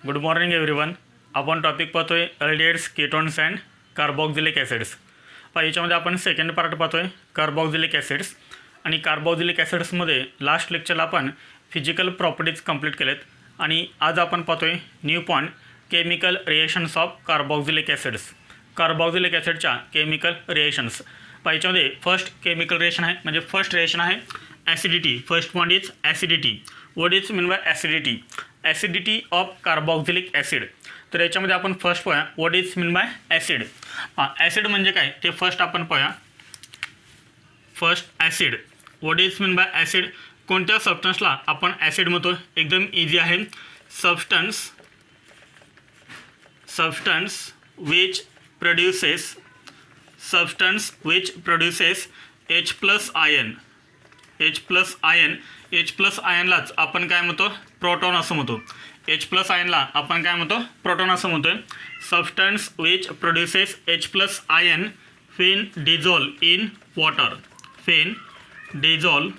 Good morning everyone. आपण topic पाहतोय aldehydes, ketones and carboxylic acids. याच्यामध्ये आपण सेकंड पार्ट पाहतोय कार्बॉक्झिलिक ॲसिड्स. आणि कार्बॉक्झिलिक ॲसिड्समध्ये लास्ट लेक्चरला आपण फिजिकल प्रॉपर्टीज कंप्लीट केलेत आणि आज आपण पाहतोय new point chemical reactions of carboxylic acids. Carboxylic ॲसिडच्या केमिकल रिएक्शन्स. याच्यामध्ये फर्स्ट केमिकल रिएक्शन आहे म्हणजे फर्स्ट रिएक्शन आहे acidity. First point is acidity. What is mean by acidity? Acidity of carboxylic acid. तर याच्यामध्ये आपण फर्स्ट पाहूया what is mean by acid. Acid म्हणजे काय ते फर्स्ट आपण पाहूया. First acid. What is mean by acid? कोणत्या सबस्टन्सला आपण ॲसिड म्हणतो? एकदम इझी आहे. Substance which produces H plus ion. H plus आयनलाच आपण काय म्हणतो? प्रोटॉन असं म्हणतो. H प्लस आयनला आपण काय म्हणतो? प्रोटॉन असं म्हणतोय. Substance which produces H plus ion when dissolved in water. when dissolved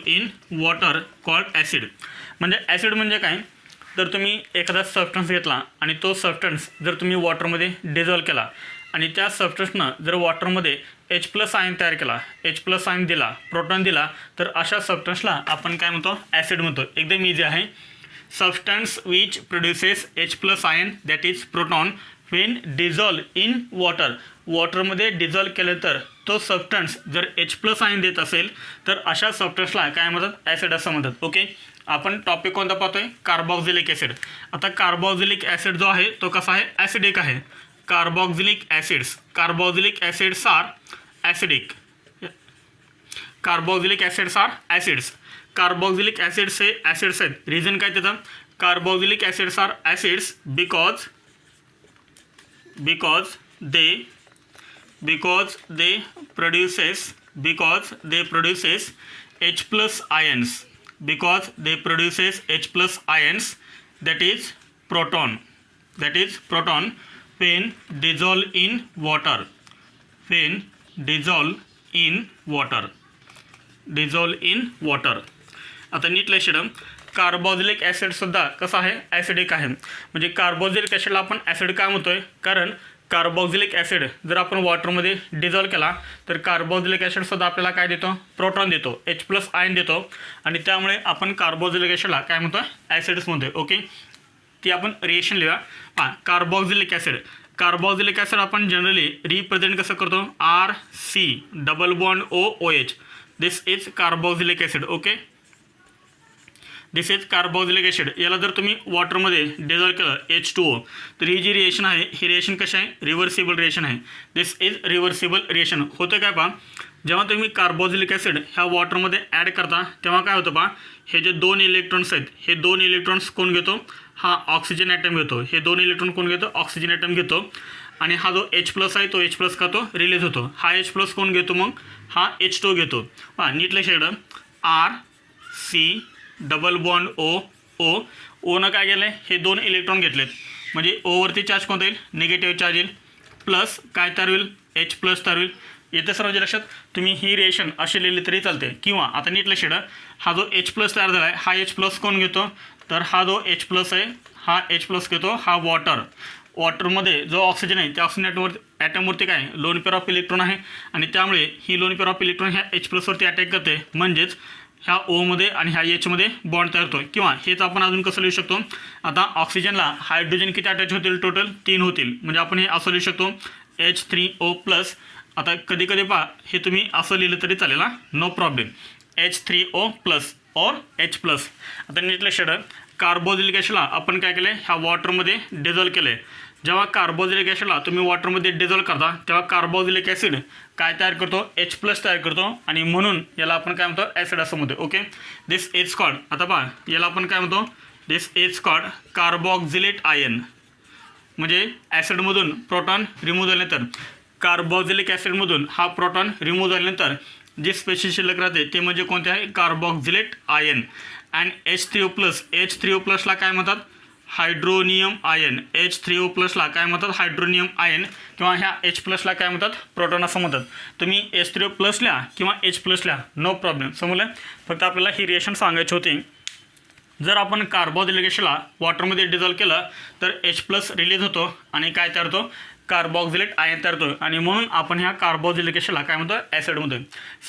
in water called acid. म्हणजे ॲसिड म्हणजे काय? जर तुम्ही एखादा सबस्टन्स घेतला आणि तो सबस्टन्स जर तुम्ही वॉटरमध्ये डिझॉल्व केला आणि त्या सबस्टन्सनं जर वॉटरमध्ये H प्लस आयन तयार केला, H प्लस आयन दिला, प्रोटॉन दिला, तर अशा सबस्टन्सला आपण काय म्हणतो? ॲसिड म्हणतो. एकदम इझी आहे. Substance which produces H plus ion that is proton when dissolve in water. वॉटरमध्ये डिझॉल्व केलं तर तो सबस्टन्स जर H प्लस आयन देत असेल तर अशा सबस्टन्सला काय म्हणतात? ॲसिड असं म्हणतात. ओके, आपण टॉपिक कोणता पाहतोय? Carboxylic acid. आता कार्बॉक्झिलिक ॲसिड जो आहे तो कसा आहे? ॲसिडिक आहे. Carboxylic acids are acidic. Carboxylic acids are acids. Carboxylic acids हे ॲसिड्स आहेत. रिझन काय त्याचं? Carboxylic acids are acids because they produces H plus ions. Because they produces H plus ions that is proton when dissolved in water. आता नीट लक्षात. Carboxylic acid सुद्धा कसं आहे? ॲसिडिक आहे. म्हणजे कार्बॉक्झिलिक ॲसिडला आपण ॲसिड काय म्हणतोय? कारण कार्बॉक्झिलिक ॲसिड जर आपण वॉटरमध्ये डिझॉल्व केला तर कार्बॉक्झिलिक ॲसिडसुद्धा आपल्याला काय देतो? प्रोटॉन देतो, H प्लस आयन देतो आणि त्यामुळे आपण कार्बॉक्झिलिक ॲसिडला काय म्हणतो? ॲसिड्स म्हणतोय. ओके, ती आपण रिएक्शन लिहूया. कार्बॉक्झिलिक ॲसिड आपण जनरली रिप्रेझेंट कसं करतो? RC double bond OH. This is carboxylic acid. Okay, this is carboxylic acid. याला जर तुम्ही वॉटरमध्ये डिझॉल्व केलं H2O तर ही जी रिएक्शन आहे ही रिएक्शन कशी आहे? रिव्हर्सिबल रिएक्शन आहे. This is reversible reaction. होतं काय पहा, जेव्हा तुम्ही कार्बॉक्झिलिक ॲसिड ह्या वॉटरमध्ये ॲड करता तेव्हा काय होतं पहा, हे जे दोन इलेक्ट्रॉन्स आहेत हे दोन इलेक्ट्रॉन्स कोण घेतो? हा ऑक्सिजन ॲटम घेतो. हे दोन इलेक्ट्रॉन कोण घेतो? ऑक्सिजन ॲटम घेतो. आणि हा जो H प्लस आहे तो H प्लस का तो रिलीज होतो. हा H प्लस कोण घेतो? मग हा H2O घेतो. नीट लक्षात. RC डबल बॉन्ड ओनं काय केलं आहे? हे दोन इलेक्ट्रॉन घेतलेत म्हणजे ओवरती चार्ज कोणता येईल? निगेटिव्ह चार्ज येईल. प्लस काय तयार होईल? H प्लस तयार होईल. येते सर्वांच्या लक्षात. तुम्ही ही रिएक्शन अशी लिहिली तरी चालते. किंवा आता नीट लक्षात, हा जो H प्लस तयार झाला आहे हा H प्लस कोण घेतो? तर हा जो H प्लस आहे हा H प्लस घेतो. हा वॉटरमध्ये जो ऑक्सिजन आहे त्या ऑक्सिजन ॲटमवरती काय? लोन पेअर ऑफ इलेक्ट्रॉन आहे आणि त्यामुळे ही लोन पेअर ऑफ इलेक्ट्रॉन ह्या H प्लसवरती अटॅक करते. म्हणजेच ह्या ओमध्ये आणि ह्या Hमध्ये बॉन्ड तयार होतो. किंवा हेच आपण अजून कसं लिहू शकतो? आता ऑक्सिजनला हायड्रोजन किती अटॅच होतील? टोटल 3 होतील. म्हणजे आपण हे असं लिहू शकतो H3O प्लस. आता कधी कधी पहा हे तुम्ही असं लिहिलं तरी चालेल, नो प्रॉब्लेम. H3O प्लस और H प्लस. आता नीट लक्षात, कार्बोक्झिलिक ॲसिडला आपण काय केलं? ह्या वॉटरमध्ये डिझॉल्व केलं आहे. जेव्हा कार्बोक्झिलिक ॲसिडला तुम्ही वॉटरमध्ये डिझॉल्व करता तेव्हा कार्बोक्झिलिक ॲसिड काय तयार करतो? H प्लस तयार करतो आणि म्हणून याला आपण काय म्हणतो? ॲसिड असं म्हणतो. Okay, this is called. आता पहा याला आपण काय म्हणतो? दिस इज कॉल्ड कार्बॉक्झिलेट आयन. म्हणजे ॲसिडमधून प्रोटॉन रिमूव्ह झाल्यानंतर कार्बॉक्झिलिक ॲसिडमधून हा प्रोटॉन रिमूव्ह झाल्यानंतर जे स्पेशल शिल्लक राहते ते म्हणजे कोणते आहे? कार्बॉक्झिलेट आयन. अँड H3O प्लसला काय म्हणतात? Hydronium ion. H3O प्लसला काय म्हणतात? Hydronium ion. किंवा ह्या H प्लसला काय म्हणतात? प्रोटॉन असं म्हणतात. तुम्ही H3O प्लसला किंवा H प्लसला नो प्रॉब्लेम. समजलं? फक्त आपल्याला ही रिएक्शन सांगायची होती. जर आपण कार्बोक्सिलिक ॲसिडला वॉटरमध्ये डिझॉल्व केलं तर H+ रिलीज होतो आणि काय तयार होतो, कार्बोक्सिलेट आयन तयार होतो आणि म्हणून आपण ह्या कार्बोक्सिलिक ॲसिडला काय म्हणतो, ॲसिड म्हणतो.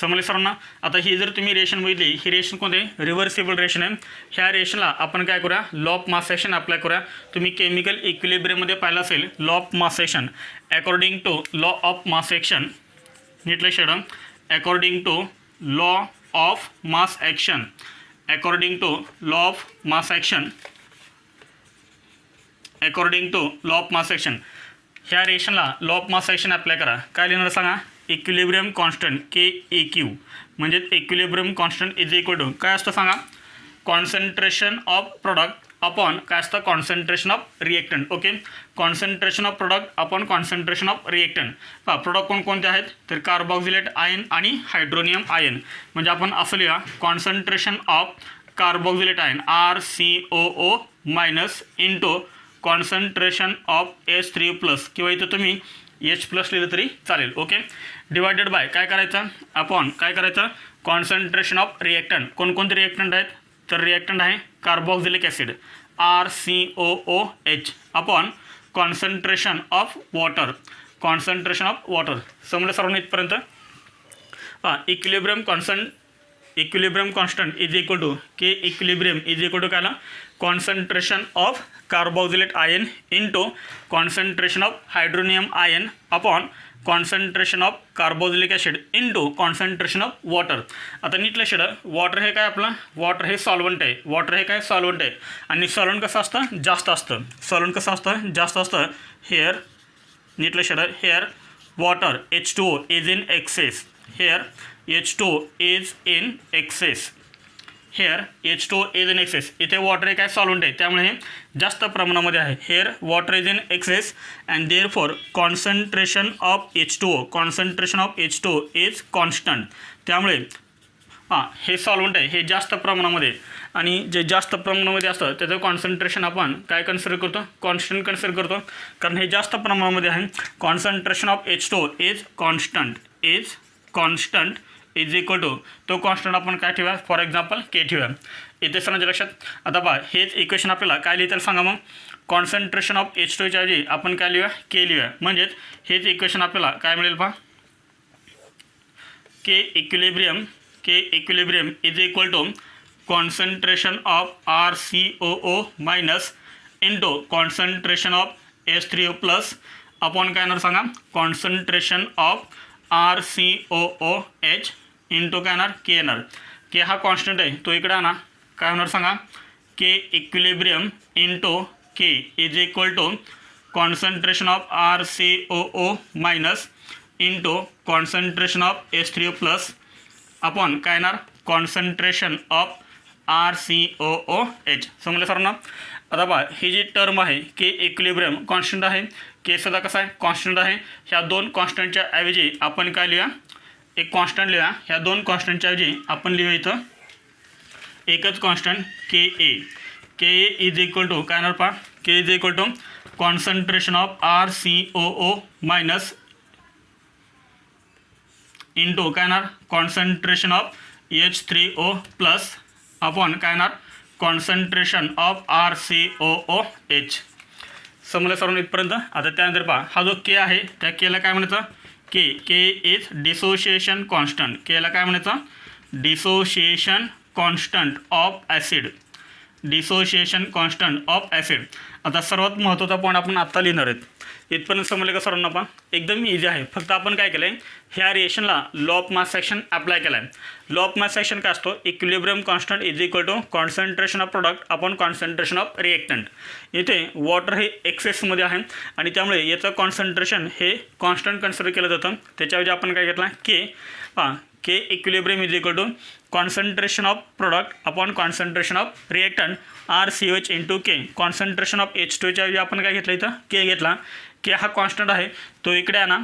समजले सर्वांना. आता ही जर तुम्ही रिएक्शन बघितली, ही रिएक्शन कोणते, रिव्हर्सिबल रिएक्शन आहे. ह्या रिएक्शनला आपण काय करूया, law of mass action apply करूया. तुम्ही केमिकल इक्विलिब्रियममध्ये पाहिलं असेल law of mass action. According to law of mass action, नीट लक्षात ठेवा, according to law of mass action, according to law of mass action, according to law of mass action, ह्या रिएक्शनला law of mass action apply करा. काय लिहिणार सांगा, equilibrium constant KEQ, म्हणजे equilibrium constant is equal to काय असतं सांगा, कॉन्सन्ट्रेशन ऑफ प्रोडक्ट अपॉन काय असतं, concentration of reactant. Okay, concentration of product upon concentration of reactant. पहा प्रोडक्ट कोणकोणते आहेत, तर कार्बोक्सिलेट आयन आणि हायड्रोनियम आयन. म्हणजे आपण असं लिहा, concentration of carboxylate ion RCOO minus into concentration of H3+ किंवा इथं तुम्ही H+ लिहिलं तरी चालेल. ओके, डिवायडेड बाय काय करायचं, अपॉन काय करायचं, कॉन्सन्ट्रेशन ऑफ रिएक्टंट. कोणकोणते रिएक्टंट आहेत, तर रिएक्टंट आहे carboxylic acid RCOOH upon concentration of water, concentration of water. समजलं सर्वांनी इथपर्यंत. Equilibrium constant is equal to K equilibrium is equal to काय आला, concentration of carboxylate ion into concentration of hydronium ion upon concentration of carboxylic acid into concentration of water. आता नीट लक्षात ठेवा, water हे काय आपलं, वॉटर हे सॉल्वंट आहे. वॉटर हे काय सॉल्वंट आहे आणि सॉल्वंट कसं असतं, जास्त असतं. सॉल्वंट कसं असतं, जास्त असतं. हेअर नीट लक्षात ठेवा, here water H2O is in excess, here H2O is in excess, here H2O is in excess. इथे वॉटर हे काय सॉल्वंट आहे, त्यामुळे हे जास्त प्रमाणामध्ये आहे. Here water is in excess and therefore concentration of H2O, concentration of H2O is constant. त्यामुळे हे सॉल्वंट आहे, हे जास्त प्रमाणामध्ये, आणि जे जास्त प्रमाणामध्ये असतं त्याचं कॉन्सन्ट्रेशन आपण काय कन्सिडर करतो, कॉन्स्टंट कन्सिडर करतो, कारण हे जास्त प्रमाणामध्ये आहे. Concentration of H2O is constant, is constant is equal to तो कॉन्स्टंट आपण काय ठेवूया, फॉर एक्झाम्पल K ठेवूया. इथे सरांच्या लक्षात. आता पहा हेच इक्वेशन आपल्याला काय लिहिता सांगा, मग कॉन्सन्ट्रेशन ऑफ H2च्या ऐवजी आपण काय लिहूया, K लिहूया. म्हणजेच हेच इक्वेशन आपल्याला काय मिळेल पहा, K equilibrium is equal to concentration of RCOO minus into concentration of H3O+ upon काय येणार सांगा, कॉन्सन्ट्रेशन ऑफ RCOOH इंटू काय येणार, K येणार. K हा कॉन्स्टंट आहे, तो इकडे आणा. काय होणार सांगा, K equilibrium into K is equal to concentration of RCOO minus into concentration of H3O+ upon काय येणार, कॉन्सन्ट्रेशन ऑफ RCOOH. समजलं सर ना. आता पहा ही जी टर्म आहे K इक्विलिब्रियम कॉन्स्टंट आहे, K सुद्धा कसा आहे, कॉन्स्टंट आहे. ह्या दोन कॉन्स्टंटच्या ऐवजी आपण काय लिहूया, एक कॉन्स्टंट लिहा. ह्या दोन कॉन्स्टंटच्या ऐवजी आपण लिहूया इथं एकच constant KA is equal to काय येणार पहा, K is equal to concentration of RCOO minus into काय येणार, कॉन्सन्ट्रेशन ऑफ H3O+ अपॉन काय येणार, कॉन्सन्ट्रेशन ऑफ RCOOH. समजलं सर्वांना इथपर्यंत. आता त्यानंतर पहा हा जो K आहे त्या Kला काय म्हणायचं, K इज डिसोशिएशन कॉन्स्टंट. Kला काय म्हणायचं, dissociation constant of acid, dissociation constant of acid. आता सर्वात महत्त्वाचा पॉईंट आपण आत्ता लिहिणार आहेत. इथपर्यंत समजलं का सर्वांना पहा, एकदम इझी आहे. फक्त आपण काय केलं आहे, ह्या रिएक्शनला law of mass action apply केला आहे. लॉ ऑफ मास ॲक्शन काय असतो, equilibrium constant is equal to concentration of product upon concentration of reactant. इथे वॉटर हे एक्सेसमध्ये आहे आणि त्यामुळे याचं कॉन्सन्ट्रेशन हे कॉन्स्टंट कन्सिडर केलं जातं. त्याच्याऐवजी आपण काय घेतला, K equilibrium is equal to concentration of product upon concentration of reactant RCOH into K. Concentration of H2च्या ऐवजी आपण काय घेतलं, इथं K घेतला. K हा कॉन्स्टंट आहे, तो इकडे आणा.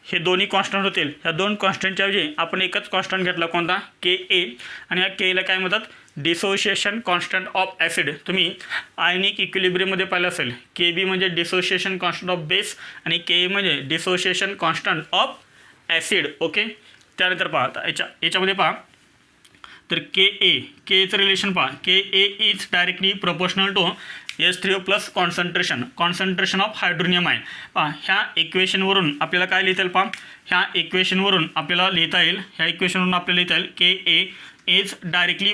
हे दोन्ही कॉन्स्टंट होतील. ह्या दोन कॉन्स्टंटच्या ऐवजी आपण एकच कॉन्स्टंट घेतला, कोणता, KA. आणि ह्या Kला काय म्हणतात, डिसोशिएशन कॉन्स्टंट ऑफ ॲसिड. तुम्ही आयनिक इक्विलिब्रियममध्ये पाहिलं असेल, KB म्हणजे डिसोशिएशन कॉन्स्टंट ऑफ बेस आणि K म्हणजे dissociation constant of acid. Okay. त्यानंतर पहा याच्यामध्ये पहा तर केचं रिलेशन पहा, K is directly proportional to H3O plus concentration of hydronium ion. पहा ह्या इक्वेशनवरून आपल्याला काय लिहिता येईल, पहा ह्या इक्वेशनवरून आपल्याला लिहिता येईल, K is directly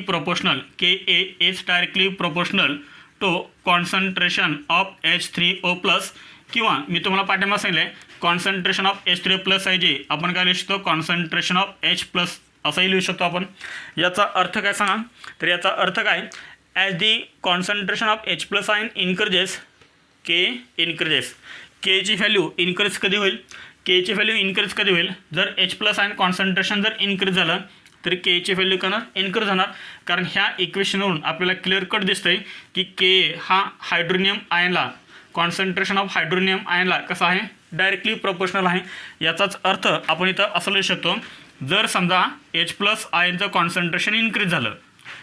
proportional to concentration of H3O plus, किंवा मी तुम्हाला पाठिंबा सांगितलं कॉन्सन्ट्रेशन ऑफ H3O प्लस ऐवजी आपण काय लिहू शकतो, कॉन्सन्ट्रेशन ऑफ H प्लस असंही लिहू शकतो आपण. याचा अर्थ काय सांगा, तर याचा अर्थ काय, as the concentration of H plus ion increases, केची व्हॅल्यू इन्क्रीज कधी होईल, कधी होईल, जर H प्लस आयन कॉन्सन्ट्रेशन जर इन्क्रीज झालं तर केची व्हॅल्यू इन्क्रीज होणार. कारण ह्या इक्वेशनवरून आपल्याला क्लिअर कट दिसतंय की के हा हायड्रोनियम आयनला, कॉन्सन्ट्रेशन ऑफ हायड्रोनियम आयनला कसा आहे, डायरेक्टली प्रोपोर्शनल आहे. याचाच अर्थ आपण इथं असं लिहू शकतो, जर समजा H प्लस आयनचं कॉन्सन्ट्रेशन इन्क्रीज झालं,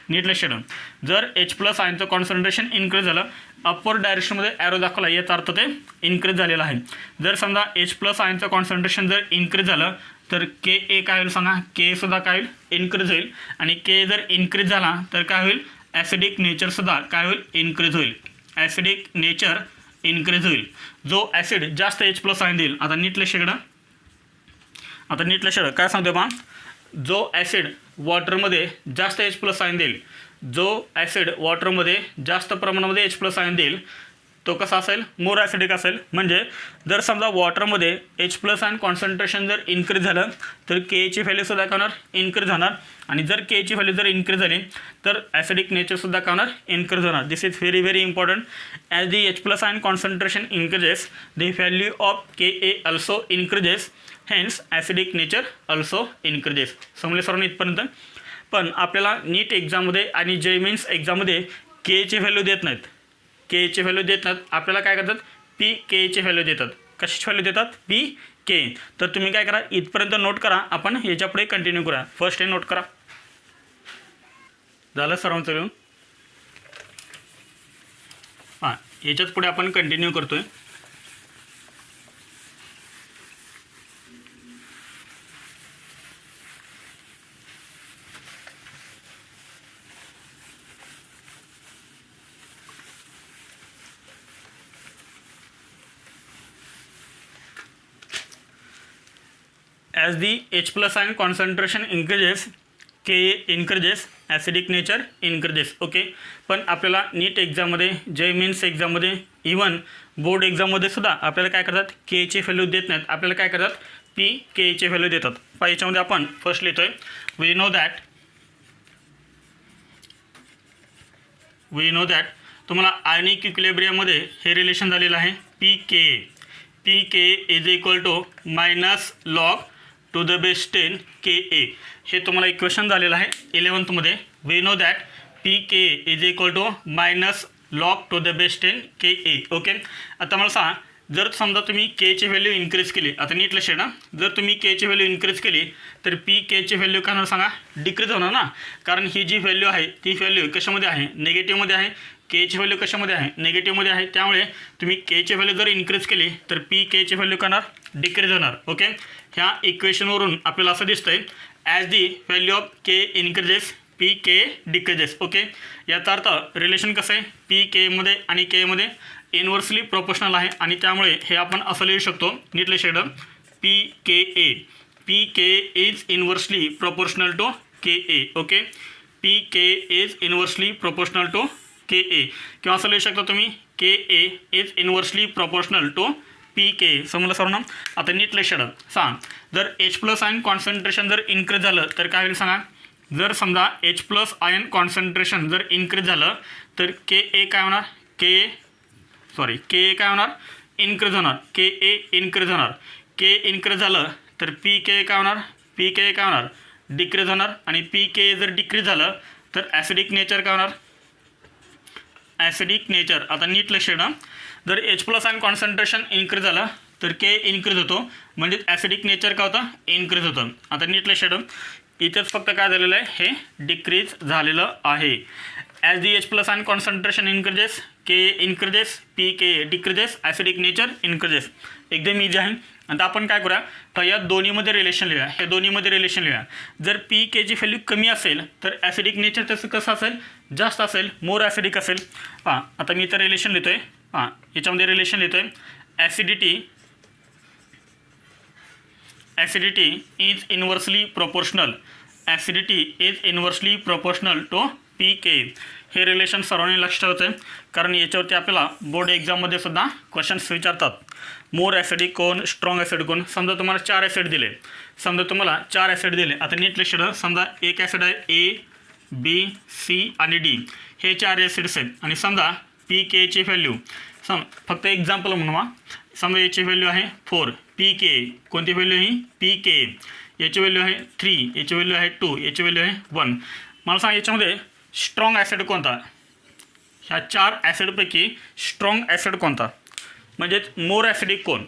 नीट लक्ष द्या, जर H प्लस आयनचं कॉन्सन्ट्रेशन इन्क्रीज झालं, अपवर्ड डायरेक्शनमध्ये ॲरो दाखवला, याचा अर्थ ते इन्क्रीज झालेलं आहे. जर समजा H प्लस आयनचं कॉन्सन्ट्रेशन जर इन्क्रीज झालं तर के काय होईल सांगा, केसुद्धा काय होईल, इन्क्रीज होईल. आणि के जर इन्क्रीज झाला तर काय होईल, ॲसिडिक नेचरसुद्धा काय होईल, इन्क्रीज होईल. ॲसिडिक नेचर इन्क्रीज होईल. जो ॲसिड जास्त H प्लस आयन देईल, आता नीट लक्ष द्या, काय सांगतो पहा, जो ॲसिड वॉटरमध्ये जास्त H प्लस आयन देईल, जास्त प्रमाणामध्ये H प्लस आयन देईल, तो कसा असेल, मोर ॲसिडिक असेल. म्हणजे जर समजा वॉटरमध्ये H प्लस आयन कॉन्सन्ट्रेशन जर इन्क्रीज झालं तर केची व्हॅल्यूसुद्धा काय होणार, इन्क्रीज होणार. आणि जर केची व्हॅल्यू जर इन्क्रीज झाली तर ॲसिडिक नेचरसुद्धा काय होणार, इन्क्रीज होणार. This is very very important. As the H plus ion concentration increases, the value of K also increases, hence acidic nature also increases. समजले सर्वांनी इथपर्यंत. पण आपल्याला नीट एक्झाममध्ये आणि जे मीन्स एक्झाममध्ये केची व्हॅल्यू देत नाहीत, आपल्याला काय करतात, केची व्हॅल्यू देतात. कशाची व्हॅल्यू देतात, के. तर तुम्ही काय करा, इथपर्यंत नोट करा, आपण ह्याच्यापुढे कंटिन्यू करा. फर्स्ट हे नोट करा, झालं सर्वांचं लिहून. हां, याच्याच पुढे आपण कंटिन्यू करतोय. As the H plus ion concentration increases, Ka increases, acidic nature increases. Okay. पण आपल्याला नीट एक्झाममध्ये, जे मीन्स एक्झाममध्ये, इवन बोर्ड एक्झाममध्ये सुद्धा आपल्याला काय करतात, केची व्हॅल्यू देत नाहीत. आपल्याला काय करतात, केची व्हॅल्यू देतात. पण याच्यामध्ये आपण फर्स्ट लिहितोय, वी नो दॅट तुम्हाला आयनिक इक्विलिब्रियममध्ये हे रिलेशन झालेलं आहे, P K is equal to minus log to the base 10 Ka. हे तुम्हाला इक्वेशन झालेलं आहे 11th. We know that K is equal to minus log to the base 10 Ka. Okay. आता मला सांगा, जर समजा तुम्ही केची व्हॅल्यू इन्क्रीज केली, आता नीट लक्ष ना, जर तुम्ही केची व्हॅल्यू इन्क्रीज केली तर केची व्हॅल्यू काय होणार सांगा, डिक्रीज होणार ना. कारण ही जी व्हॅल्यू आहे ती व्हॅल्यू कशामध्ये आहे, निगेटिव्हमध्ये आहे. केची व्हॅल्यू कशामध्ये आहे, निगेटिव्हमध्ये आहे. त्यामुळे तुम्ही केची व्हॅल्यू जर इन्क्रीज केली तर केची व्हॅल्यू करणार, डिक्रीज होणार. ओके. ह्या इक्वेशनवरून आपल्याला असं दिसतंय, as the value of K increases, K decreases. Okay. याचा अर्थ रिलेशन कसं आहे, केमध्ये आणि केमध्ये इनव्हर्सली प्रोपोर्शनल आहे. आणि त्यामुळे हे आपण असं लिहू शकतो, नीट लक्ष द्या, K is inversely proportional to K. Okay. K is inversely proportional to K. किंवा असं लिहू शकता तुम्ही, K is inversely proportional to K. समजलं सर्व ना. आता नीट लक्ष द्या, सांग, जर H प्लस आयन कॉन्सन्ट्रेशन जर इन्क्रीज झालं तर काय होईल सांगा. जर समजा H प्लस आयन कॉन्सन्ट्रेशन जर इन्क्रीज झालं तर के काय होणार, के काय होणार, इन्क्रीज होणार. के इन्क्रीज होणार. के इन्क्रीज झालं तर के काय होणार, डिक्रीज होणार. आणि के जर डिक्रीज झालं तर ॲसिडिक नेचर काय होणार, ॲसिडिक नेचर. आता नीट लक्ष द्या, जर H plus ion concentration increase झालं तर के इन्क्रीज होतो, म्हणजे ॲसिडिक नेचर काय होतं, इन्क्रीज होतं. आता नीट लक्ष द्या, इथेच फक्त काय झालेलं आहे, हे डिक्रीज झालेलं आहे. As the H plus ion concentration increases, Ka increases, pKa decreases, acidic nature increases. एकदम इझी आहे. आता आपण काय करूया, तर या दोन्हीमध्ये रिलेशन लिहूया. हे दोन्हीमध्ये रिलेशन लिहूया. जर pKची व्हॅल्यू कमी असेल तर ॲसिडिक नेचर त्याचं कसं असेल, जास्त असेल, मोर ॲसिडिक असेल. पहा आता मी इथं रिलेशन लिहितो आहे. पहा याच्यामध्ये रिलेशन लिहितो आहे. Acidity is inversely proportional. Acidity is inversely proportional to pK. हे रिलेशन सर्वांनी लक्षात ठेवायचं आहे, कारण याच्यावरती आपल्याला बोर्ड एक्झाममध्ये सुद्धा क्वेश्चन्स विचारतात. मोर ॲसिडिक कोण, स्ट्रॉंग ॲसिड कोण. समजा तुम्हाला 4 ॲसिड दिले, आता नीट लक्षात ठेवा. समजा एक ॲसिड आहे A, B, C आणि D, हे 4 ॲसिड्स आहेत. आणि समजा pKची व्हॅल्यू फक्त एक्झाम्पल म्हणून समजा याची व्हॅल्यू आहे 4, pK कोणती व्हॅल्यू आहे, pK. याची व्हॅल्यू आहे 3, याची व्हॅल्यू आहे 2, याची व्हॅल्यू आहे 1. मला सांगा याच्यामध्ये स्ट्रॉंग ॲसिड कोणता, ह्या 4 ॲसिडपैकी स्ट्रॉंग ॲसिड कोणता, म्हणजेच मोर ॲसिडिक कोण.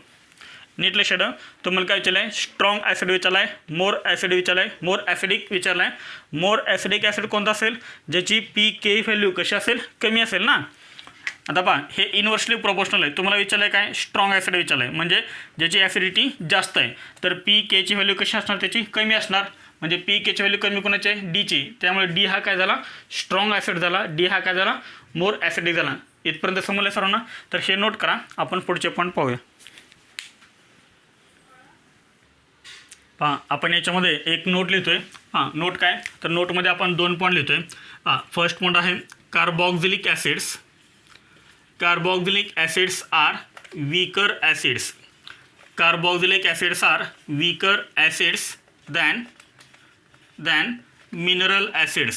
नीट लक्षात ठेवा. तुम्हाला काय विचारलं आहे, स्ट्रॉंग ॲसिड विचारला आहे, मोर ॲसिड विचारला आहे, मोर ॲसिडिक विचारला आहे. मोर ॲसिडिक ॲसिड कोणता असेल, ज्याची pK व्हॅल्यू कशी असेल, कमी असेल ना. आता पहा हे इन्व्हर्सली प्रोपोर्शनल आहे. तुम्हाला विचारलं आहे काय, स्ट्रॉंग ॲसिड विचारलं आहे, म्हणजे ज्याची ॲसिडिटी जास्त आहे. तर pKची व्हॅल्यू कशी असणार, त्याची कमी असणार. म्हणजे pKची व्हॅल्यू कमी कोणाची आहे, Dची. त्यामुळे D हा काय झाला, स्ट्रॉंग ॲसिड झाला. D हा काय झाला, मोर ॲसिडिक झाला. इथपर्यंत समजलं सर्वांना. तर हे नोट करा. आपण पुढचे पॉईंट पाहूया. पहा आपण याच्यामध्ये एक नोट लिहितोय. नोट काय, तर नोटमध्ये आपण 2 पॉईंट लिहितोय. फर्स्ट पॉईंट आहे carboxylic acids. Carboxylic acids are weaker acids. Carboxylic acids are weaker acids than mineral acids.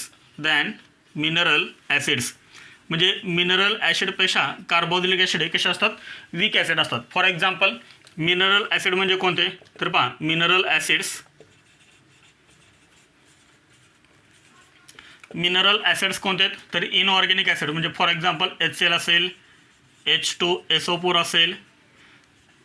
म्हणजे मिनरल ॲसिडपेक्षा कार्बोक्सिलिक ॲसिड हे कसे असतात, वीक ॲसिड असतात. फॉर एक्झाम्पल मिनरल ॲसिड म्हणजे कोणते, तर पहा मिनरल ॲसिड्स कोणते आहेत, तर इनऑर्गॅनिक ॲसिड. म्हणजे फॉर एक्झाम्पल HCl असेल, H2SO4 असेल,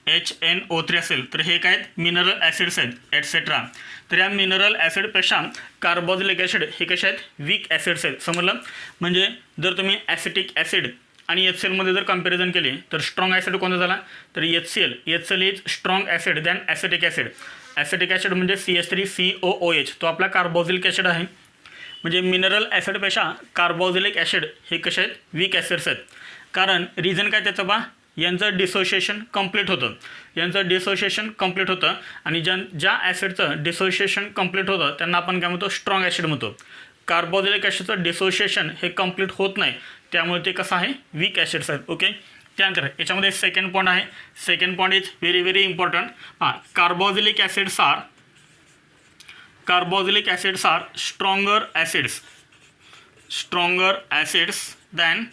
HNO3 असेल, तर हे काय आहेत, मिनरल ॲसिड्स आहेत ॲटसेट्रा. तर या मिनरल ॲसिडपेक्षा कार्बोक्सिलिक ॲसिड हे कसे आहेत, वीक ॲसिड्स आहेत. समजलं. म्हणजे जर तुम्ही ॲसिटिक ॲसिड आणि HClमध्ये जर कंपॅरिझन केली तर स्ट्रॉंग ॲसिड कोणता झाला, तर HCl is strong acid than acetic acid. Acetic acid म्हणजे CH3COOH, तो आपला कार्बोक्सिलिक ॲसिड आहे. म्हणजे मिनरल ॲसिडपेक्षा कार्बोक्सिलिक ॲसिड हे कसे आहेत, वीक ॲसिड्स आहेत. कारण रिझन काय त्याचं बा, यांचं डिसोशिएशन कंप्लीट होतं. आणि ज्या ॲसिडचं डिसोशिएशन कंप्लीट होतं त्यांना आपण काय म्हणतो, स्ट्रॉंग ॲसिड म्हणतो. कार्बोक्सिलिक ॲसिडचं डिसोशिएशन हे कंप्लीट होत नाही, त्यामुळे ते कसं आहे, वीक ॲसिड्स आहेत. ओके. त्यानंतर याच्यामध्ये सेकंड पॉईंट आहे. Second point is very important. Carboxylic acids are stronger acids than,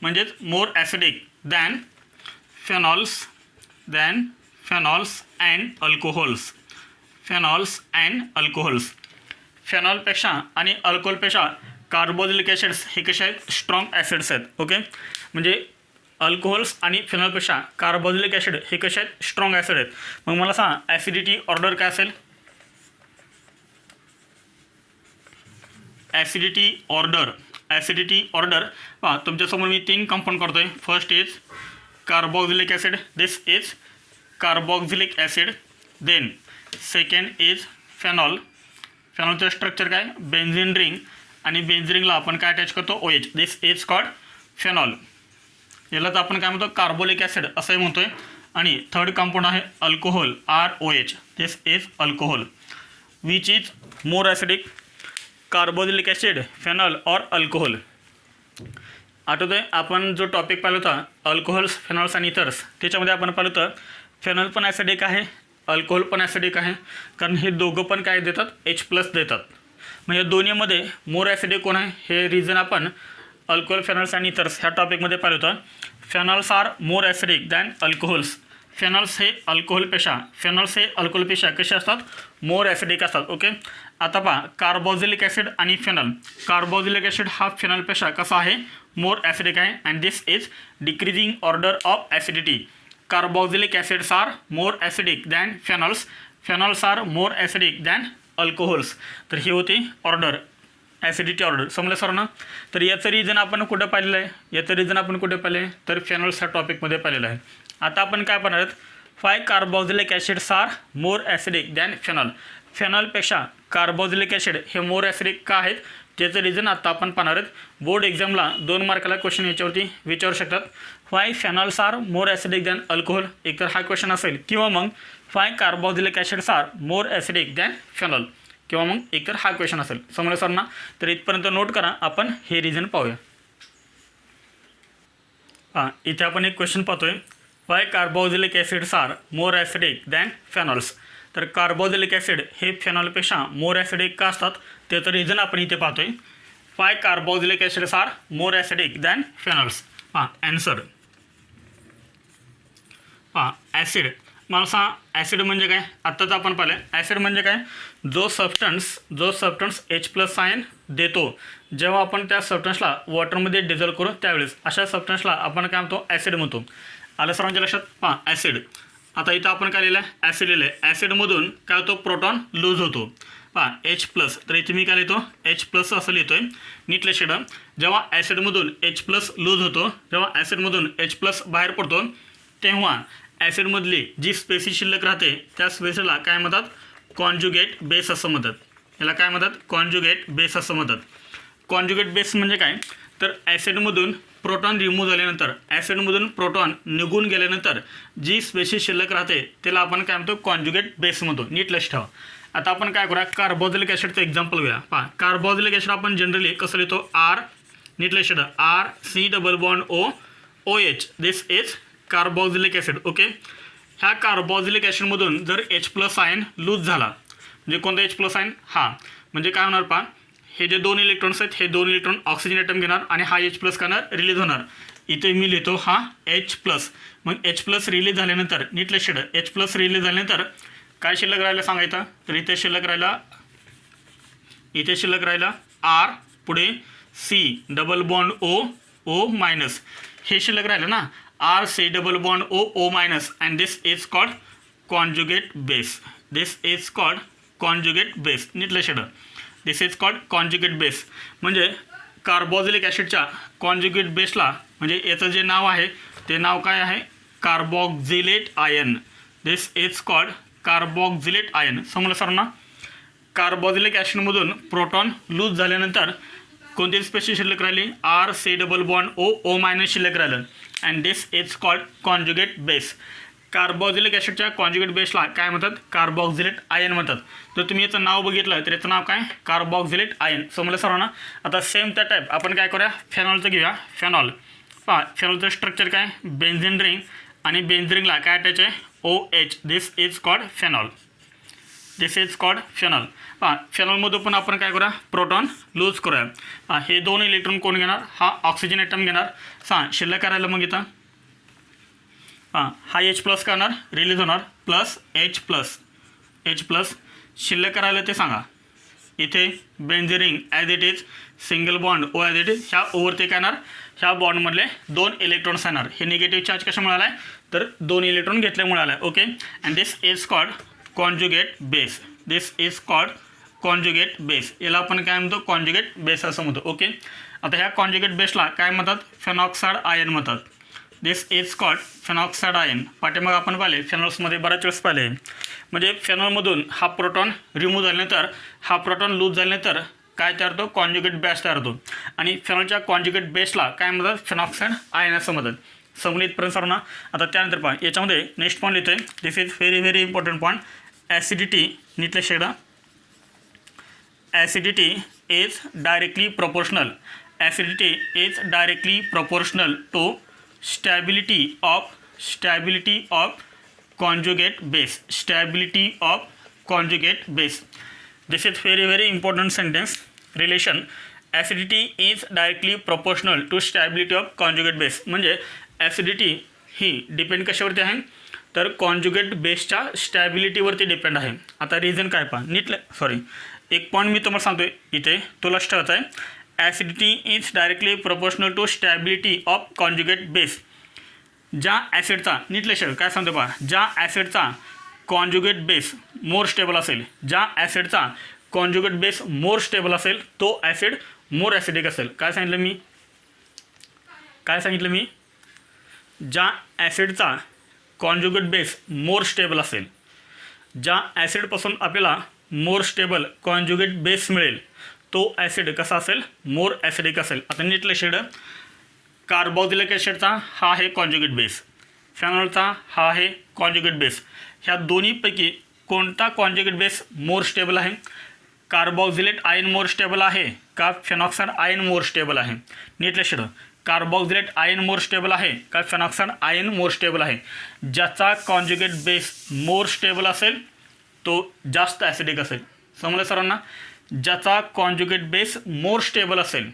म्हणजेच more acidic than phenols and alcohols. फेनॉलपेक्षा आणि अल्कोहोलपेक्षा कार्बोक्सिलिक ॲसिड्स हे कसे आहेत, स्ट्रॉंग ॲसिड्स आहेत. ओके. म्हणजे अल्कोहोल्स आणि फेनॉलपेक्षा कार्बोक्सिलिक ॲसिड हे कसे आहेत, स्ट्रॉंग ॲसिड आहेत. मग मला सांगा ॲसिडिटी ऑर्डर काय असेल, ॲसिडिटी ऑर्डर पहा तुमच्यासमोर मी 3 कंपाऊंड करतो आहे. First is carboxylic acid, this is carboxylic acid. Then second is फेनॉलचं स्ट्रक्चर काय, बेन्झिन रिंग, आणि बेन्झिन रिंगला आपण काय अटॅच करतो, OH, this is called phenol. यालाच आपण काय म्हणतो, कार्बोलिक ॲसिड असंही म्हणतोय. आणि थर्ड कंपाऊंड आहे alcohol, ROH, this is alcohol. Which is more acidic, carboxylic acid, phenol और अल्कोहोल. आठवतं आहे आपण जो टॉपिक पाहिला होता अल्कोहोल्स, फेनॉल्स आणि इथर्स, त्याच्यामध्ये आपण पाहिलं होतं फेनॉल पण ॲसिडिक आहे, अल्कोहोल पण ॲसिडिक आहे. कारण हे दोघं पण काय देतात, H+ देतात. म्हणजे दोन्हीमध्ये मोर ॲसिडिक कोण आहे, हे रिझन आपण अल्कोहोल, फेनॉल्स आणि इथर्स ह्या टॉपिकमध्ये पाहिलं होतं. Phenols are more acidic than alcohols. Phenols हे अल्कोहोलपेक्षा कसे असतात, मोर ॲसिडिक असतात. ओके. आता पहा कार्बोक्सिलिक ॲसिड आणि फेनॉल. कार्बोक्सिलिक ॲसिड हा फेनॉलपेक्षा कसा आहे, मोर ॲसिडिक आहे. And this is decreasing order of acidity. Carboxylic acids are more acidic than phenols are more acidic than alcohols. तर ही होती ऑर्डर. Acidity order. समजलं सर ना. तर याचं रिझन आपण कुठं पाहिलेलं आहे, याचं रिझन आपण कुठे पाहिलं आहे, तर फेनॉल्स ह्या टॉपिकमध्ये पाहिलेलं आहे. आता आपण काय पाहणार आहोत, 5 carboxylic acids are more acidic than phenol. फेनॉलपेक्षा कार्बोक्सिलिक ॲसिड हे मोर ॲसिडिक का आहेत, त्याचं रिझन आता आपण पाहणार आहोत. बोर्ड एक्झामला 2 मार्काला क्वेश्चन याच्यावरती विचारू शकतात. 5 phenols are more acidic than alcohol, एकतर हा क्वेश्चन असेल, किंवा मग 5 carboxylic acids are more acidic than phenol, किंवा मग एकतर हा क्वेश्चन असेल. समजलं सर ना. तर इथपर्यंत नोट करा. आपण हे रिझन पाहूया. इथे आपण एक क्वेश्चन पाहतोय. 5 carboxylic acids are more acidic than phenols. तर कार्बोक्सिलिक ॲसिड हे फेनॉलपेक्षा मोर ॲसिडिक का असतात, त्याचं रिझन आपण इथे पाहतोय. 5 carboxylic acids are more acidic than phenols. Answer. Acid मला सांगा, ॲसिड म्हणजे काय. आत्ताच आपण पाहिलं ॲसिड म्हणजे काय, जो सबस्टन्स H+ आयन देतो जेव्हा आपण त्या सबस्टन्सला वॉटरमध्ये डिझॉल्व करू त्यावेळेस, अशा सबस्टन्सला आपण काय म्हणतो, ॲसिड म्हणतो. आलं सर्वांच्या लक्षात. ॲसिड. आता इथं आपण काय लिहिलं आहे, ॲसिड लिहिलं आहे. ॲसिडमधून काय होतो, प्रोटॉन लूज होतो. H+. तर इथे मी काय लिहितो, H+ असं लिहितो आहे. नीट लक्षात. जेव्हा ॲसिडमधून H+ लूज होतो, जेव्हा ॲसिडमधून H+ बाहेर पडतो, तेव्हा ॲसिडमधली जी स्पेसिस शिल्लक राहते त्या स्पेसिसला काय म्हणतात, कॉन्जुगेट बेस असं म्हणतात. याला काय म्हणतात, कॉन्जुगेट बेस असं म्हणतात. कॉन्जुगेट बेस म्हणजे काय, तर ॲसिडमधून प्रोटॉन रिमूव्ह झाल्यानंतर, ॲसिडमधून प्रोटॉन निघून गेल्यानंतर जी स्पेसिस शिल्लक राहते त्याला आपण काय म्हणतो, कॉन्जुगेट बेस म्हणतो. नीट लक्ष ठेवा. आता आपण काय करूया, कार्बोक्सिलिक ॲसिडचं एक्झाम्पल घेऊया. कार्बोक्सिलिक ॲसिड आपण जनरली कसं लिहितो, R. नीट लक्ष ठेवा. RC+O this is carboxylic acid. Okay. ह्या कार्बोक्सिलिक ॲसिडमधून जर H+ आयन लूज झाला, म्हणजे कोणता H+ आयन, म्हणजे काय होणार, हे जे 2 इलेक्ट्रॉन्स आहेत, हे 2 इलेक्ट्रॉन ऑक्सिजन ॲटम घेणार आणि हा H+ करणार, रिलीज होणार. इथे मी लिहितो हा H+. मग H+ रिलीज झाल्यानंतर, नीट लक्ष ठेवा, H+ रिलीज झाल्यानंतर काय शिल्लक राहिलं सांगायचं, तर इथे शिल्लक राहिला R, पुढे C+O हे शिल्लक राहिलं ना, RC+O and this is called conjugate base. नीट लक्ष ठेवा. This is called conjugate base. म्हणजे कार्बोक्सिलिक ॲसिडच्या कॉन्जुगेट बेसला, म्हणजे याचं जे नाव आहे ते नाव काय आहे, carboxylate ion. This is called carboxylate ion. समजलं सर ना. कार्बोक्सिलिक ॲसिडमधून प्रोटॉन लूज झाल्यानंतर कोणती स्पेसिस शिल्लक राहिली, RC+O शिल्लक राहिलं. And this is called conjugate base. Carboxylic ॲसिडच्या कॉन्जुगेट बेसला काय म्हणतात, कार्बोक्सिलेट आयन म्हणतात. जर तुम्ही याचं नाव बघितलं तर याचं नाव काय, कार्बोक्सिलेट आयन. समजलं सर्वांना. आता सेम त्या टाईप आपण काय करूया, फेनॉलचं घेऊया. फेनॉलचं स्ट्रक्चर काय, बेन्झीन रिंग, आणि बेन्झीन रिंगला काय अटॅच आहे, OH. This is called phenol. फेनॉलमधून पण आपण काय करूया, प्रोटॉन लूज करूया. हे 2 इलेक्ट्रॉन कोण घेणार, हा ऑक्सिजन ॲटम घेणार. शिल्लक करायला मग इथं हा H+ करणार, रिलीज होणार, प्लस H+. शिल्लक करायला ते सांगा. इथे benzene ring as it is, single bond O as it is. ह्या ओवरते काय येणार, ह्या बॉन्डमधले 2 इलेक्ट्रॉन्स येणार. हे निगेटिव्ह चार्ज कशामुळे आला आहे, तर 2 इलेक्ट्रॉन घेतल्यामुळे आला आहे. Okay. And this is called conjugate base. याला आपण काय म्हणतो, कॉन्जुगेट बेस असं म्हणतो. ओके. आता ह्या कॉन्जुगेट बेसला काय म्हणतात, फेनॉक्साइड आयन म्हणतात. दिस इज कॉल्ड फेनॉक्साइड आयन. पाठीमागे आपण पाहिले फेनॉल्समध्ये बऱ्याच वेळेस पाहिले. म्हणजे फेनॉलमधून हा प्रोटॉन रिमूव्ह झाल्यानंतर, हा प्रोटॉन लूज झाल्यानंतर काय तयार होतो, कॉन्जुगेट बेस तयार होतो. आणि फेनॉलच्या कॉन्जुगेट बेसला काय म्हणतात, फेनॉक्साइड आयन असं म्हणतात. समजलं इथपर्यंत सर्वांना. आता त्यानंतर पहा, याच्यामध्ये नेक्स्ट पॉईंट लिहितो आहे. This is very important point. Acidity. नीट लक्ष द्या. Acidity is directly proportional to stability of conjugate base. This is very important sentence. Relation. Acidity is directly proportional to stability of conjugate base. म्हणजे acidity ही depend कशावरती आहे, तर conjugate बेसच्या स्टॅबिलिटीवरती depend आहे. आता reason काय पहा, एक पॉईंट मी तुम्हाला सांगतोय इथे, तो लक्ष ठेवायचा आहे. Acidity is directly proportional to stability of conjugate base. ज्या ॲसिडचा, नीट लक्ष काय सांगतो पहा, ज्या ॲसिडचा कॉन्जुगेट बेस मोर स्टेबल असेल, ज्या ॲसिडचा कॉन्जुगेट बेस मोर स्टेबल असेल तो ॲसिड मोर ॲसिडिक असेल. काय सांगितलं मी ज्या ॲसिडचा कॉन्जुगेट बेस मोर स्टेबल असेल, ज्या ॲसिडपासून आपल्याला मोर स्टेबल कॉन्जुगेट बेस मिळेल तो ॲसिड कसा असेल, मोर ॲसिडिक असेल. आता नीट लक्षात ठेवा, कार्बोक्सिलिक ॲसिडचा हा आहे कॉन्जुगेट बेस, फेनॉलचा हा आहे कॉन्जुगेट बेस. ह्या दोन्हीपैकी कोणता कॉन्जुगेट बेस मोर स्टेबल आहे? कार्बोक्सिलेट आयन मोर स्टेबल आहे का फेनॉक्साइड आयन मोर स्टेबल आहे? नीट लक्षात ठेवा, कार्बोक्सिलेट आयन मोर स्टेबल आहे का फेनॉक्साइड आयन मोर स्टेबल आहे? ज्याचा कॉन्जुगेट बेस मोर स्टेबल असेल तो जास्त ॲसिडिक असेल. समजलं सर्वांना? ज्याचा कॉन्जुगेट बेस मोर स्टेबल असेल,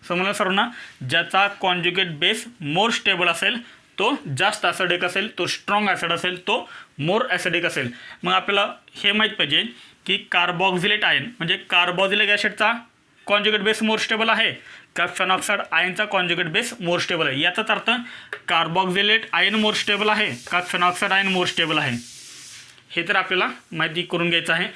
समजलं सर्वांना? ज्याचा कॉन्जुगेट बेस मोर स्टेबल असेल तो जास्त ॲसिडिक असेल, तो स्ट्रॉंग ॲसिड असेल, तो मोर ॲसिडिक असेल. मग आपल्याला हे माहीत पाहिजे की कार्बोक्सिलेट आयन म्हणजे कार्बोक्सिलिक ॲसिडचा कॉन्जुगेट बेस मोर स्टेबल आहे का फेनॉक्साइड आयनचा कॉन्जुगेट बेस मोर स्टेबल आहे? याचाच अर्थ कार्बोक्सिलेट आयन मोर स्टेबल आहे का फेनॉक्साइड आयन मोर स्टेबल आहे, हे तर आपल्याला माहिती करून घ्यायचं आहे.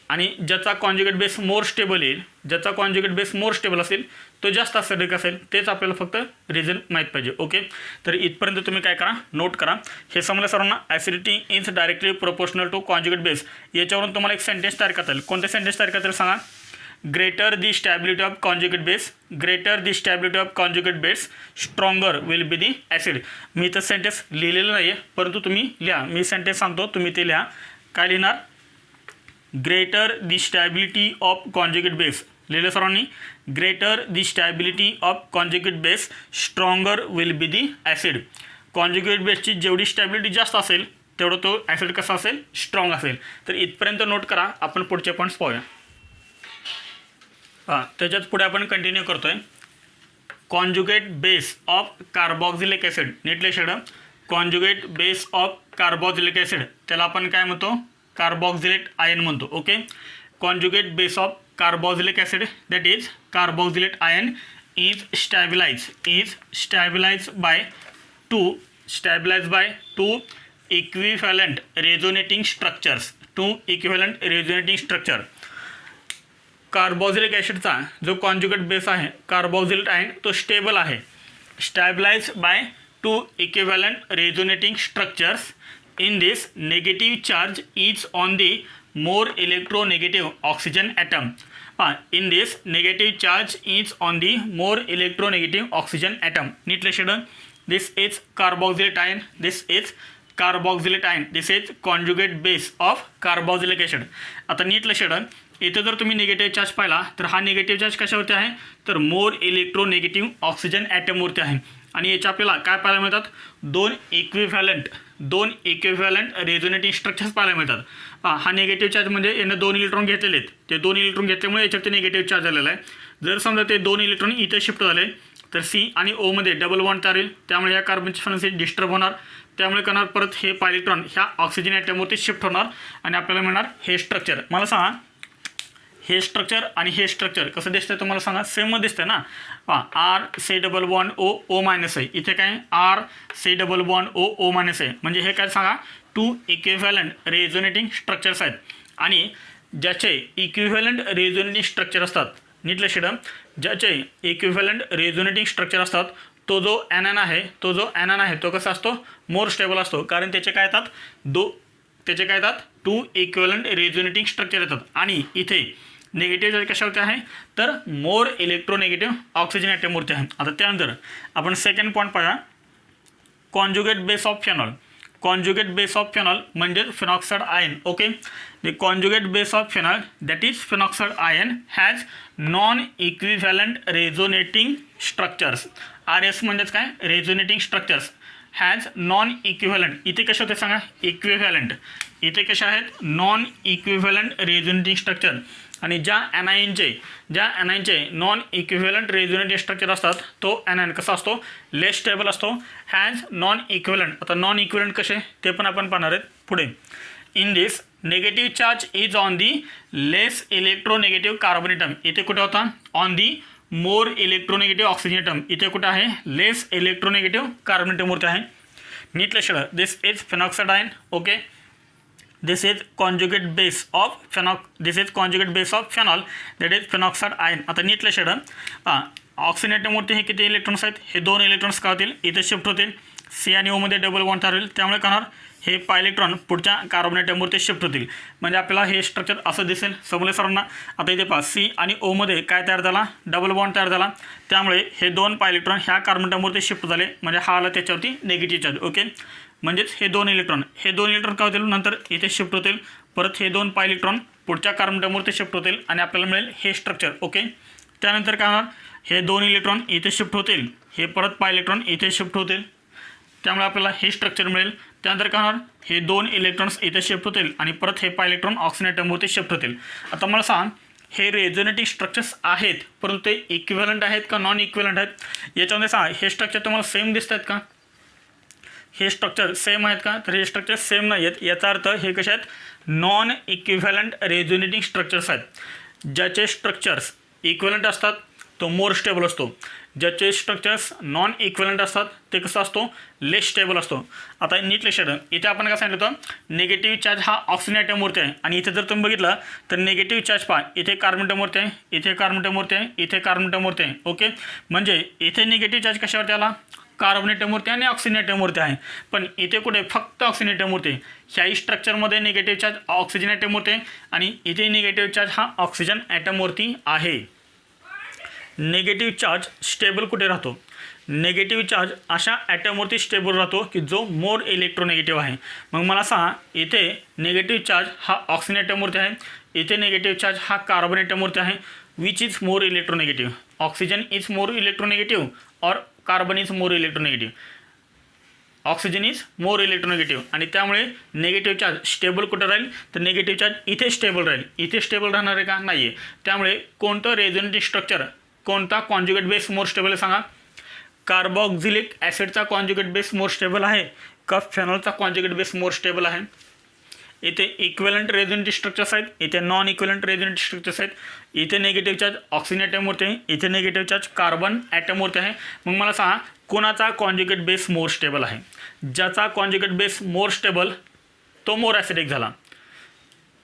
आणि ज्याचा कॉन्जुगेट बेस मोर स्टेबल येईल, ज्याचा कॉन्जुगेट बेस मोर स्टेबल असेल तो जास्त ॲसिडिक असेल, तेच आपल्याला फक्त रिझन माहीत पाहिजे. ओके, तर इथपर्यंत तुम्ही काय करा, नोट करा. हे समजलं सर्वांना? Acidity is directly proportional to conjugate base. याच्यावरून तुम्हाला एक सेंटेन्स तयार करता येईल. कोणते सेंटेन्स तयार करता येईल सांगा? Greater the stability of conjugate base, greater the stability of conjugate base stronger will be the acid. मी इथं सेंटेन्स लिहिलेलं नाही आहे, परंतु तुम्ही लिहा. मी सेंटेन्स सांगतो, तुम्ही ते लिहा. काय लिहिणार? Greater the stability of conjugate base. लिहिलं सर्वांनी? Greater the stability of conjugate base stronger will be the acid. Conjugate बेसची जेवढी स्टॅबिलिटी जास्त असेल तेवढं तो ॲसिड कसा असेल, स्ट्रॉंग असेल. तर इथपर्यंत नोट करा. आपण पुढचे पॉईंट्स पाहूया. त्याच्यात पुढे आपण कंटिन्यू करतोय. Conjugate base of carboxylic acid. नीट लक्षात ठेवा, conjugate base of carboxylic acid त्याला आपण काय म्हणतो? कार्बोक्सिलेट आयन म्हणतो. Okay, conjugate base of carboxylic acid that is carboxylate ion is stabilize by two equivalent resonating structures. Carboxylic ॲसिडचा जो कॉन्जुगेट बेस आहे कार्बोक्सिलेट आयन तो स्टेबल आहे, stabilize by two equivalent resonating structures. In this, negative charge is on the more electronegative oxygen atom. In this, negative charge is on the more electronegative oxygen atom. Neat listen. This is carboxylate ion. This is carboxylate ion. This is conjugate base of carboxylic acid. आता नीट लक्षात इथे जर तुम्ही negative charge पाहिला तर हा negative charge कशावरती आहे? तर मोर इलेक्ट्रोनेगेटिव्ह ऑक्सिजन ॲटमवरती आहे. आणि याच्या आपल्याला काय पाहायला मिळतात? दोन इक्विव्हॅलंट रेझोनेटिंग स्ट्रक्चर्स पाहायला मिळतात. हा निगेटिव्ह चार्ज म्हणजे यानं 2 इलेक्ट्रॉन घेतलेले आहेत, ते 2 इलेक्ट्रॉन घेतल्यामुळे याच्यावरती निगेटिव्ह चार्ज आलेला आहे. जर समजा ते 2 इलेक्ट्रॉन इथे शिफ्ट झाले तर सी आणि ओमध्ये डबल बॉन्ड तयार होईल, त्यामुळे या कार्बनची फ्रिक्वेन्सी डिस्टर्ब होणार, त्यामुळे करणार परत हे इलेक्ट्रॉन ह्या ऑक्सिजन ॲटमवरती शिफ्ट होणार आणि आपल्याला मिळणार हे स्ट्रक्चर. मला सांगा, हे स्ट्रक्चर आणि हे स्ट्रक्चर कसं दिसतंय तुम्हाला सांगा? सेम दिसतंय ना? R C double bond O minus आहे, इथे काय R C double bond O minus आहे. म्हणजे हे काय सांगा? 2 इक्विव्हॅलंट रेझोनेटिंग स्ट्रक्चर्स आहेत. आणि ज्याचे इक्विव्हॅलंट रेझोनेटिंग स्ट्रक्चर असतात, नीट लक्षात ठेवा, ज्याचे इक्विव्हॅलंट रेझोनेटिंग स्ट्रक्चर असतात तो जो ॲनायन आहे तो कसा असतो? मोर स्टेबल असतो. कारण त्याचे काय येतात? 2 इक्विव्हॅलंट रेझोनेटिंग स्ट्रक्चर येतात. आणि इथे निगेटिव्ह चार्ज कशावरती आहे? तर मोर इलेक्ट्रोनेगेटिव्ह ऑक्सिजन ॲटमवरती आहे. आता त्यानंतर आपण सेकंड पॉईंट पाहूया. Conjugate base of phenol. Conjugate base of phenol म्हणजे phenoxide ion. Okay, the conjugate base of phenol that is phenoxide ion has non equivalent resonating structures. RS म्हणजेच काय? Resonating structures. Has non equivalent. इथे कशा होते सांगा? Equivalent. इथे कशा आहेत? Non equivalent resonating structure. आणि ज्या ॲनायनचे नॉन इक्विव्हॅलंट रेझोनेटिंग स्ट्रक्चर असतात तो ॲनायन कसा असतो? लेस स्टेबल असतो. Has non equivalent. आता नॉन इक्विव्हॅलंट कसे ते पण आपण पाहणार आहेत पुढे. In this negative charge is on the less electronegative carbon atom. इथे कुठे होता? On the more electronegative oxygen atom. इथे कुठे आहे? लेस इलेक्ट्रोनेगेटिव्ह कार्बन ॲटमवरती आहे. नीट लक्षात. This is phenoxide ion. Okay, This is conjugate base of phenol that is phenoxide ion. आता नीट लक्षात ठेवा ऑक्सिनेटमवरती हे किती इलेक्ट्रॉन्स आहेत, हे 2 इलेक्ट्रॉन्स का होतील इथे शिफ्ट होतील, सी आणि ओमध्ये डबल बॉन्ड तयार होईल, त्यामुळे काय होणार हे पाय इलेक्ट्रॉन पुढच्या कार्बन ॲटमवरती शिफ्ट होतील. म्हणजे आपल्याला हे स्ट्रक्चर असं दिसेल. समजलं सर्वांना. आता इथे पहा सी आणि ओमध्ये काय तयार झाला, डबल बॉन्ड तयार झाला, त्यामुळे हे 2 पाय इलेक्ट्रॉन ह्या कार्बन ॲटमवरती शिफ्ट झाले, म्हणजे हा आला त्याच्यावरती निगेटिव्ह चार्ज. ओके, म्हणजेच हे 2 इलेक्ट्रॉन काय होतील नंतर इथे शिफ्ट होतील, परत हे 2 पाय इलेक्ट्रॉन पुढच्या कार्बन ॲटमवरती शिफ्ट होतील आणि आपल्याला मिळेल हे स्ट्रक्चर. ओके, त्यानंतर काय होणार हे 2 इलेक्ट्रॉन इथे शिफ्ट होतील, हे परत पाय इलेक्ट्रॉन इथे शिफ्ट होतील, त्यामुळे आपल्याला हे स्ट्रक्चर मिळेल. त्यानंतर काय होणार हे 2 इलेक्ट्रॉन्स इथे शिफ्ट होतील आणि परत हे पाय इलेक्ट्रॉन ऑक्सिजन ॲटमवरती शिफ्ट होतील. आता मला सांग हे रेझोनेटिंग स्ट्रक्चर्स आहेत, परंतु ते इक्विव्हॅलंट आहेत का नॉन इक्विव्हॅलंट आहेत. याच्यामध्ये सांगा हे स्ट्रक्चर तुम्हाला सेम दिसत आहेत का, हे स्ट्रक्चर सेम आहेत का, तर हे स्ट्रक्चर सेम नाही आहेत. याचा अर्थ हे कसे आहेत नॉन इक्विव्हॅलंट रेझोनेटिंग स्ट्रक्चर्स आहेत. ज्याचे स्ट्रक्चर्स इक्विव्हॅलंट असतात तो मोर स्टेबल असतो, ज्याचे स्ट्रक्चर्स नॉन इक्विव्हॅलंट असतात ते कसं असतो लेस स्टेबल असतो. आता नीट लक्षात ठेवा, इथे आपण काय सांगितलं होतं निगेटिव्ह चार्ज हा ऑक्सिजन ॲटमवरती आहे आणि इथे जर तुम्ही बघितलं तर निगेटिव्ह चार्ज पहा इथे कार्बन ॲटमवरती आहे, इथे कार्बन ॲटमवरती आहे, इथे कार्बन ॲटमवरती आहे. ओके, म्हणजे इथे निगेटिव्ह चार्ज कशावरती आला कार्बन ॲटमवरती आणि ऑक्सिजन ॲटमवरती आहे, पण इथे कुठे फक्त ऑक्सिजन ॲटमवरती. ह्याही स्ट्रक्चरमध्ये निगेटिव्ह चार्ज ऑक्सिजन ॲटमवरती आहे आणि इथे निगेटिव्ह चार्ज हा ऑक्सिजन ॲटमवरती आहे. निगेटिव्ह चार्ज स्टेबल कुठे राहतो, निगेटिव्ह चार्ज अशा ॲटमवरती स्टेबल राहतो की जो मोर इलेक्ट्रोनेगेटिव्ह आहे. मग मला सांगा इथे निगेटिव्ह चार्ज हा ऑक्सिजन ॲटमवरती आहे, इथे निगेटिव्ह चार्ज हा कार्बन ॲटमवरती आहे. Which is more electronegative, oxygen is more electronegative और carbon is more electronegative, oxygen is more electronegative. आणि त्यामुळे निगेटिव्ह चार्ज स्टेबल कुठं राहील तर निगेटिव्ह चार्ज इथे स्टेबल राहील. इथे स्टेबल राहणार आहे का नाही आहे. त्यामुळे कोणतं रेझोनेटिंग स्ट्रक्चर कोणता कॉन्जुगेट बेस मोर स्टेबल आहे सांगा. कार्बोक्झिलिक ॲसिडचा कॉन्जुगेट बेस मोर स्टेबल आहे का फेनॉलचा कॉन्जुगेट बेस मोर स्टेबल आहे. इथे इक्विव्हॅलंट रेझोनेटिंग स्ट्रक्चर्स आहेत, इथे नॉन इक्विव्हॅलंट रेझोनेटिंग स्ट्रक्चर्स आहेत. इथे निगेटिव्ह चार्ज ऑक्सिजन ॲटमवरती आहे, इथे निगेटिव्ह चार्ज कार्बन ॲटमवरती आहे. मग मला सांगा कोणाचा कॉन्जुगेट बेस मोर स्टेबल आहे. ज्याचा कॉन्जुगेट बेस मोर स्टेबल तो मोर ॲसिडिक झाला.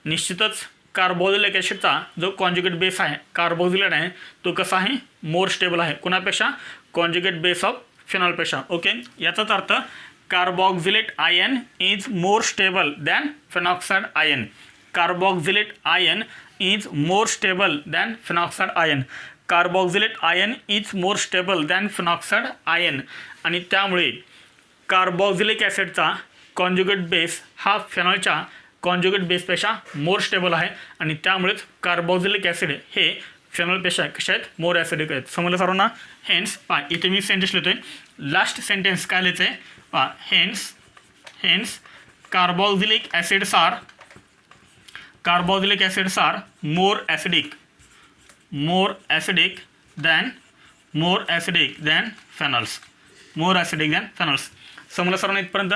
निश्चितच कार्बोक्झिलिक ॲसिडचा जो कॉन्जुगेट बेस आहे कार्बोक्झिलेट आहे तो कसा आहे मोर स्टेबल आहे कोणापेक्षा कॉन्जुगेट बेस ऑफ फिनॉलपेक्षा. ओके, याचाच अर्थ carboxylate ion is more stable than phenoxide ion. Carboxylate ion is more stable than phenoxide ion. Carboxylate ion is more stable than phenoxide ion. आणि त्यामुळे कार्बोक्झिलिक ॲसिडचा conjugate base हा फिनॉलच्या conjugate बेसपेक्षा मोर stable आहे आणि त्यामुळेच कार्बोक्झिलिक ॲसिड हे फेनॉलपेक्षा कशा आहेत मोर ॲसिडिक आहेत. समजलं सर्वांना. हेन्स इथे मी सेंटेन्स लिहितो आहे. लास्ट सेंटेन्स काय लिहायचं आहे hence carboxylic acids are more acidic than phenols. समजलं सर्वांना इथपर्यंत.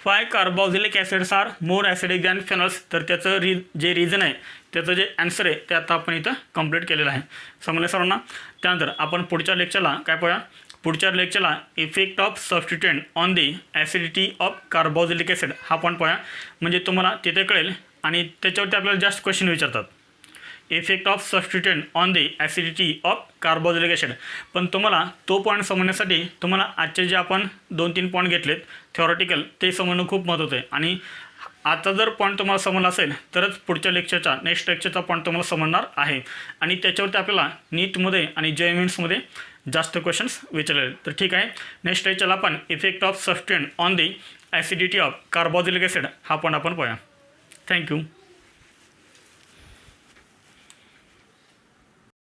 Why carboxylic acids are more acidic than phenols. तर त्याचं जे रिझन आहे त्याचं जे आन्सर आहे ते आता आपण इथं कंप्लीट केलेलं आहे. समजलं सर्वांना. त्यानंतर आपण पुढच्या लेक्चरला काय पाहूया, पुढच्या लेक्चरला effect of substituent on the acidity of carboxylic acid हा पण पाहूया. म्हणजे तुम्हाला तिथे कळेल आणि त्याच्यावरती आपल्याला जास्त क्वेश्चन विचारतात. Effect of substituent on the acidity of carboxylic acid. पण तुम्हाला तो पॉईंट समजण्यासाठी तुम्हाला आजचे जे आपण 2-3 पॉईंट घेतलेत थेऑरेटिकल ते समजणं खूप महत्त्वाचं आहे. आणि आता जर पॉईंट तुम्हाला समजला असेल तरच पुढच्या लेक्चरचा नेक्स्ट लेक्चरचा पॉईंट तुम्हाला समजणार आहे. आणि त्याच्यावरती आपल्याला नीटमध्ये आणि JEE जास्त क्वेश्चन्स विचारले. तर ठीक आहे, नेक्स्ट लेक्चरला आपण effect of substituent on the acidity of carboxylic acid हा पॉईंट आपण पाहूया. थँक्यू.